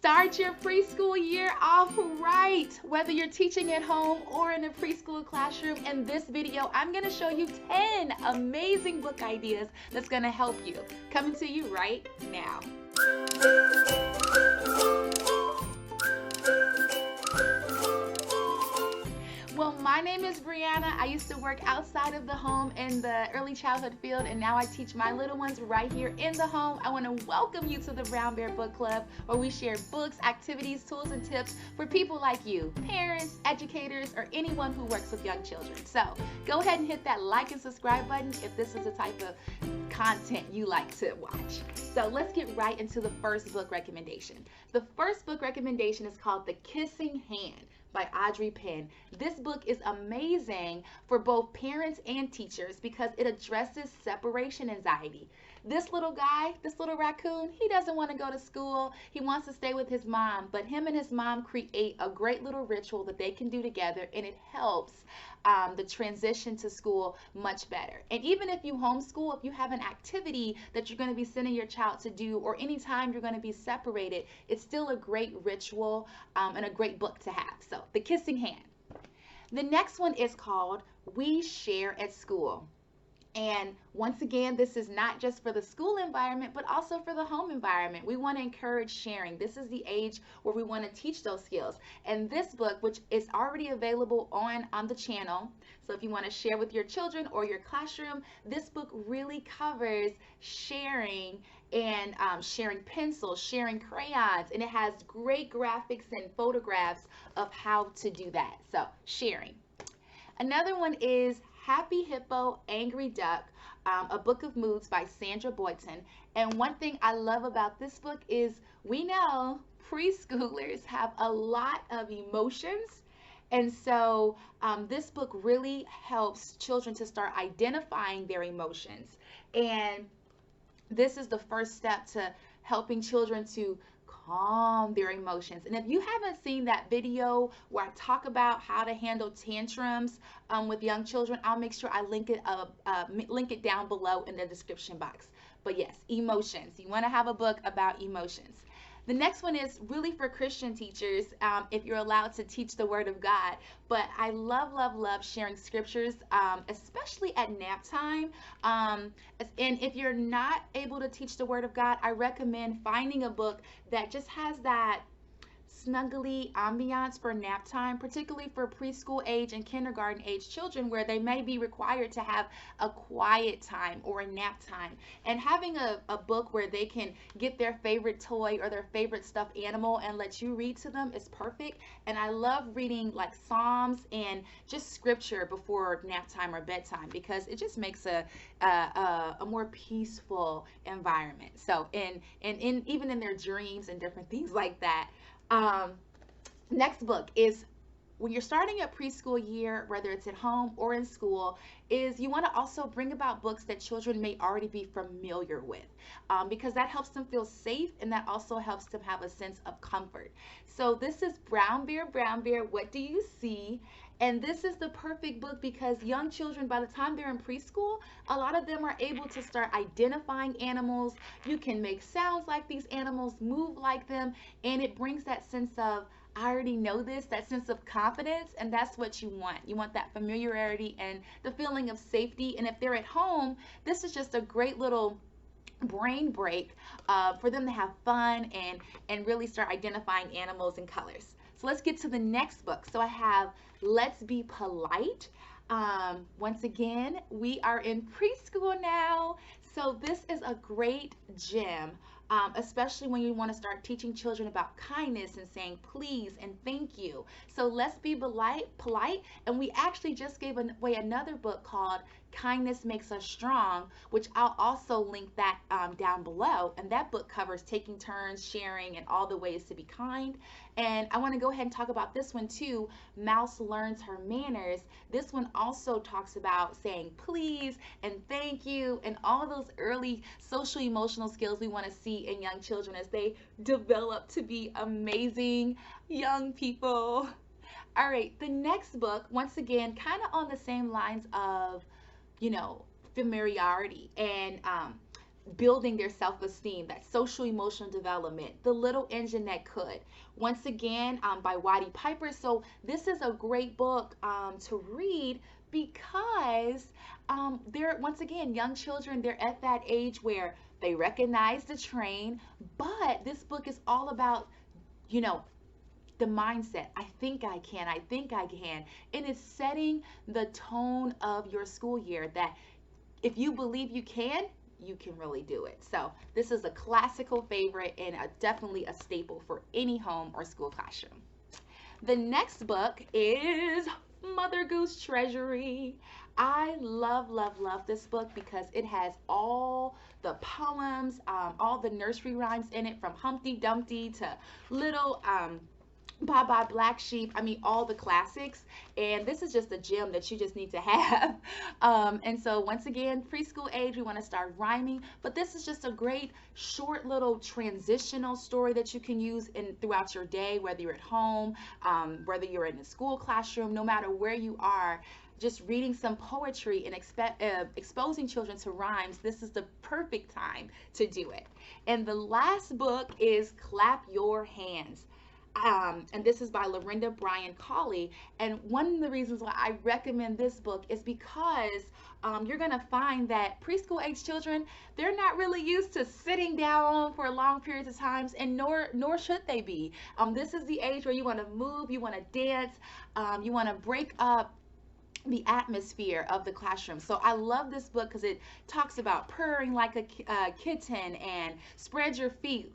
Start your preschool year off right. Whether you're teaching at home or in a preschool classroom, in this video, I'm going to show you 10 amazing book ideas that's going to help you. Coming to you right now. Well, my name is Brianna. I used to work outside of the home in the early childhood field, and now I teach my little ones right here in the home. I want to welcome you to the Brown Bear Book Club, where we share books, activities, tools, and tips for people like you, parents, educators, or anyone who works with young children. So go ahead and hit that like and subscribe button if this is the type of content you like to watch. So let's get right into the first book recommendation. The first book recommendation is called The Kissing Hand by Audrey Penn. This book is amazing for both parents and teachers because it addresses separation anxiety. This little guy, this little raccoon, he doesn't want to go to school. He wants to stay with his mom, but him and his mom create a great little ritual that they can do together, and it helps the transition to school much better. And even if you homeschool, if you have an activity that you're going to be sending your child to do, or anytime you're going to be separated, it's still a great ritual and a great book to have. So, The Kissing Hand. The next one is called We Share at School. And once again, this is not just for the school environment, but also for the home environment. We want to encourage sharing. This is the age where we want to teach those skills. And this book, which is already available on the channel, so if you want to share with your children or your classroom, this book really covers sharing and sharing pencils, sharing crayons, and it has great graphics and photographs of how to do that. So, sharing. Another one is Happy Hippo, Angry Duck, A Book of Moods by Sandra Boyton. And one thing I love about this book is we know preschoolers have a lot of emotions. And so this book really helps children to start identifying their emotions. And this is the first step to helping children to calm their emotions. And if you haven't seen that video where I talk about how to handle tantrums with young children, I'll make sure I link it down below in the description box. But yes, emotions. You want to have a book about emotions. The next one is really for Christian teachers, if you're allowed to teach the Word of God. But I love, love, love sharing scriptures, especially at nap time. And if you're not able to teach the Word of God, I recommend finding a book that just has that snuggly ambiance for nap time, particularly for preschool age and kindergarten age children, where they may be required to have a quiet time or a nap time. And having a book where they can get their favorite toy or their favorite stuffed animal and let you read to them is perfect. And I love reading like Psalms and just scripture before nap time or bedtime because it just makes a more peaceful environment. So even in their dreams and different things like that. Next book is when you're starting a preschool year, whether it's at home or in school, is you want to also bring about books that children may already be familiar with because that helps them feel safe and that also helps them have a sense of comfort. So this is Brown Bear, What Do You See? And this is the perfect book because young children, by the time they're in preschool, a lot of them are able to start identifying animals. You can make sounds like these animals, move like them, and it brings that sense of, I already know this, that sense of confidence, and that's what you want. You want that familiarity and the feeling of safety. And if they're at home, this is just a great little brain break for them to have fun and really start identifying animals and colors. So let's get to the next book. So I have Let's Be Polite. Once again, we are in preschool now. So this is a great gem, especially when you want to start teaching children about kindness and saying please and thank you. So let's be polite. And we actually just gave away another book called Kindness Makes Us Strong, which I'll also link that down below. And that book covers taking turns, sharing, and all the ways to be kind. And I want to go ahead and talk about this one too, Mouse Learns Her Manners. This one also talks about saying please and thank you and all those early social emotional skills we want to see in young children as they develop to be amazing young people. All right, the next book, once again, kind of on the same lines of, familiarity and building their self-esteem, that social emotional development, The Little Engine That Could. Once again, by Waddy Piper. So this is a great book to read because they're, once again, young children, they're at that age where they recognize the train, but this book is all about, you know, the mindset. I think I can, I think I can. And it's setting the tone of your school year that if you believe you can really do it. So this is a classical favorite and definitely a staple for any home or school classroom. The next book is Mother Goose Treasury. I love, love, love this book because it has all the poems, all the nursery rhymes in it, from Humpty Dumpty to Little Bye Bye Black Sheep. I mean, all the classics. And this is just a gem that you just need to have. And so, once again, preschool age, we want to start rhyming. But this is just a great, short little transitional story that you can use throughout your day, whether you're at home, whether you're in a school classroom, no matter where you are. Just reading some poetry and exposing children to rhymes, this is the perfect time to do it. And the last book is Clap Your Hands. And this is by Lorinda, Bryan, Cauley. And one of the reasons why I recommend this book is because you're going to find that preschool age children, they're not really used to sitting down for long periods of times, and nor should they be. This is the age where you want to move, you want to dance, you want to break up the atmosphere of the classroom. So I love this book because it talks about purring like a kitten, and spread your feet,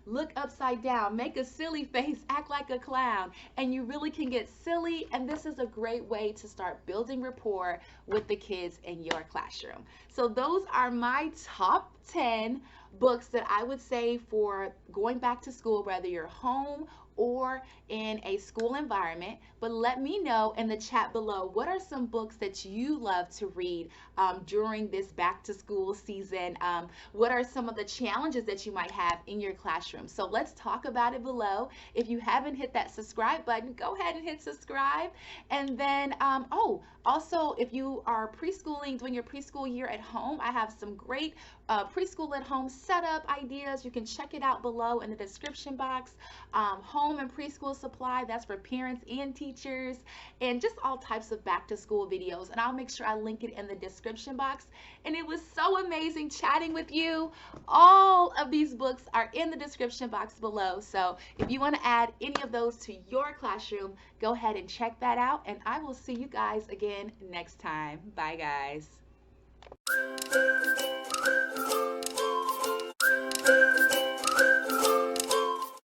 look upside down, make a silly face, act like a clown, and you really can get silly. And this is a great way to start building rapport with the kids in your classroom. So those are my top 10 books that I would say for going back to school, whether you're home or in a school environment. But let me know in the chat below, what are some books that you love to read during this back to school season? What are some of the challenges that you might have in your classroom? So let's talk about it below. If you haven't hit that subscribe button, go ahead and hit subscribe. And then, also, if you are preschooling, doing your preschool year at home, I have some great preschool at home setup ideas. You can check it out below in the description box. Home and preschool supply, that's for parents and teachers, and just all types of back to school videos. And I'll make sure I link it in the description box. And it was so amazing chatting with you. All of these books are in the description box below. So if you want to add any of those to your classroom, go ahead and check that out. And I will see you guys again next time. Bye, guys.